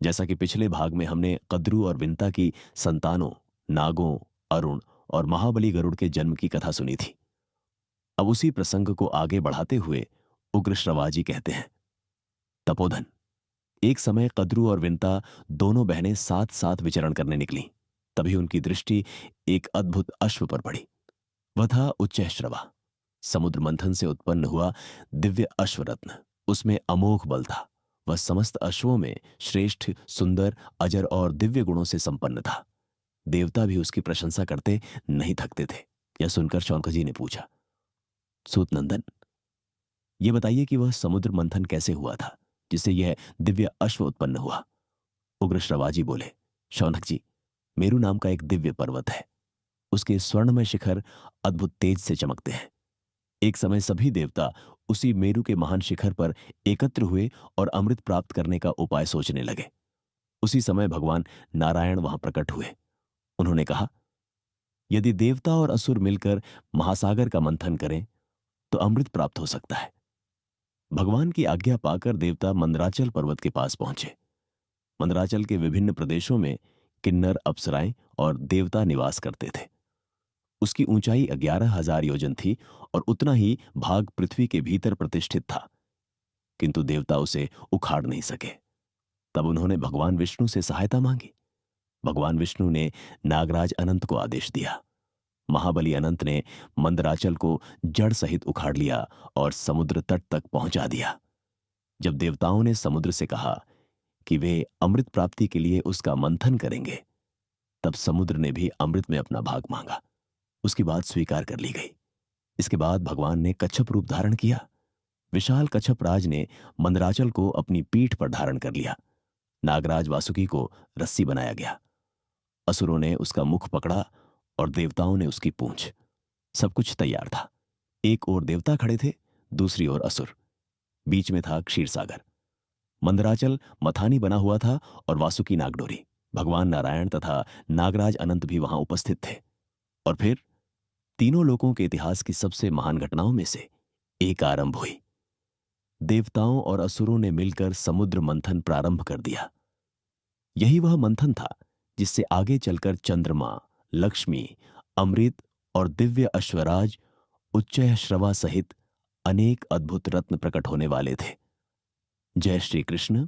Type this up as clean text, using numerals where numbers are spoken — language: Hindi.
जैसा कि पिछले भाग में हमने कद्रू और विंता की संतानों, नागों, अरुण और महाबली गरुड़ के जन्म की कथा सुनी थी। अब उसी प्रसंग को आगे बढ़ाते हुए उग्र श्रवाजी कहते हैं, तपोधन, एक समय कद्रू और विंता दोनों बहनें साथ साथ विचरण करने निकलीं। तभी उनकी दृष्टि एक अद्भुत अश्व पर पड़ी। वह था उच्चैःश्रवा, समुद्र मंथन से उत्पन्न हुआ दिव्य अश्वरत्न। उसमें अमोघ बल था। वह समस्त अश्वों में श्रेष्ठ, सुंदर, अजर और दिव्य गुणों से संपन्न था। देवता भी उसकी प्रशंसा करते नहीं थकते थे। यह सुनकर शौनकाजी ने पूछा, सूत नंदन, ये बताइए कि वह समुद्र मंथन कैसे हुआ था जिससे यह दिव्य अश्व उत्पन्न हुआ। उग्र श्रवाजी बोले, शौनक जी, मेरु नाम का एक दिव्य पर्वत है। उसके स्वर्णमय शिखर अद्भुत तेज से चमकते हैं। एक समय सभी देवता उसी मेरु के महान शिखर पर एकत्र हुए और अमृत प्राप्त करने का उपाय सोचने लगे। उसी समय भगवान नारायण वहां प्रकट हुए। उन्होंने कहा, यदि देवता और असुर मिलकर महासागर का मंथन करें तो अमृत प्राप्त हो सकता है। भगवान की आज्ञा पाकर देवता मंदराचल पर्वत के पास पहुंचे। मंदराचल के विभिन्न प्रदेशों में किन्नर, अप्सराएं और देवता निवास करते थे। उसकी ऊंचाई 11,000 योजन थी और उतना ही भाग पृथ्वी के भीतर प्रतिष्ठित था, किंतु देवता उसे उखाड़ नहीं सके। तब उन्होंने भगवान विष्णु से सहायता मांगी। भगवान विष्णु ने नागराज अनंत को आदेश दिया। महाबली अनंत ने मंदराचल को जड़ सहित उखाड़ लिया और समुद्र तट तक पहुंचा दिया। जब देवताओं ने समुद्र से कहा कि वे अमृत प्राप्ति के लिए उसका मंथन करेंगे, तब समुद्र ने भी अमृत में अपना भाग मांगा। उसकी बात स्वीकार कर ली गई। इसके बाद भगवान ने कच्छप रूप धारण किया। विशाल कच्छप राज ने मंदराचल को अपनी पीठ पर धारण कर लिया। नागराज वासुकी को रस्सी बनाया गया। असुरों ने उसका मुख पकड़ा और देवताओं ने उसकी पूंछ। सब कुछ तैयार था। एक ओर देवता खड़े थे, दूसरी ओर असुर। बीच में था क्षीर सागर। मंदराचल मथानी बना हुआ था और वासुकी नागडोरी। भगवान नारायण तथा नागराज अनंत भी वहां उपस्थित थे। और फिर तीनों लोकों के इतिहास की सबसे महान घटनाओं में से एक आरंभ हुई। देवताओं और असुरों ने मिलकर समुद्र मंथन प्रारंभ कर दिया। यही वह मंथन था जिससे आगे चलकर चंद्रमा, लक्ष्मी, अमृत और दिव्य अश्वराज, उच्चैःश्रवा सहित अनेक अद्भुत रत्न प्रकट होने वाले थे। जय श्री कृष्ण।